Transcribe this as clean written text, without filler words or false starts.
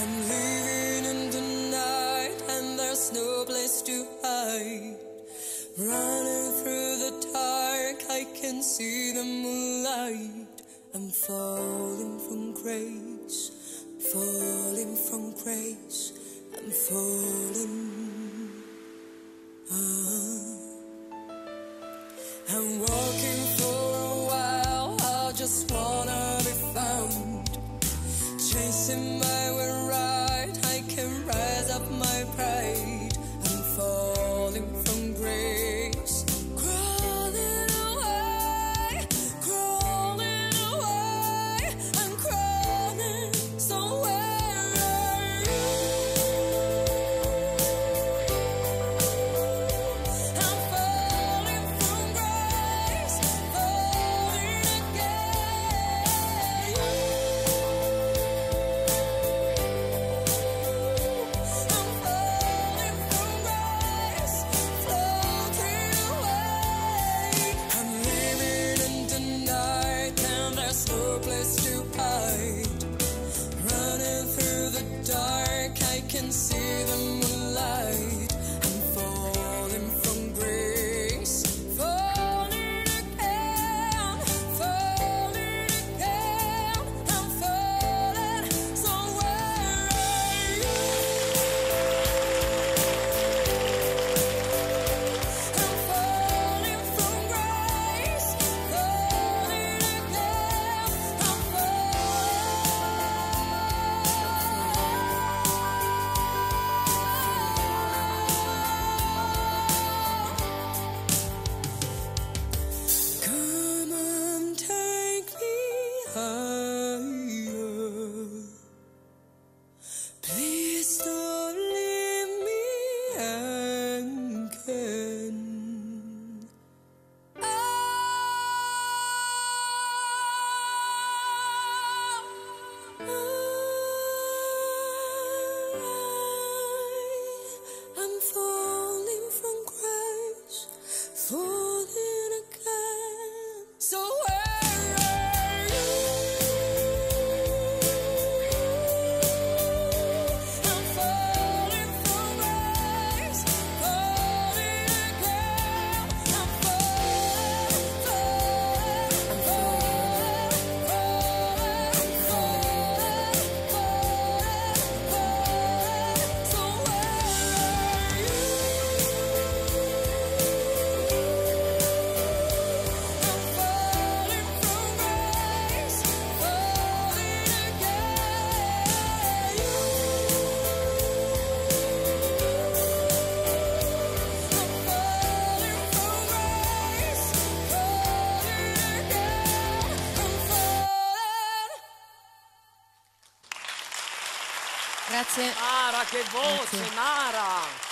I'm living in the night and there's no place to hide. Running through the dark, I can see the moonlight. I'm falling from grace, falling from grace. I'm falling. I'm walking for a while, I just wanna be found. Chasing my way right, I can rise up my pride. I'm falling from grace, crawling away, I'm crawling somewhere. I'm falling from grace, falling again. I'm falling from grace, floating away. I'm living in the night and there's no place to hide. Running through the dark, I can see the moonlight. I'm falling from grace, falling again, falling again. I'm falling somewhere. I'm falling from grace, falling again. I'm Come on, take me higher. Please don't leave me again. I'm falling from grace, falling again. So where are you? I'm falling from grace, falling again. I'm falling, I'm falling. So where are you? I'm falling from grace, falling again. I'm falling from grace, falling again. I'm falling. Grazie. Mara, che voce, Grazie. Mara!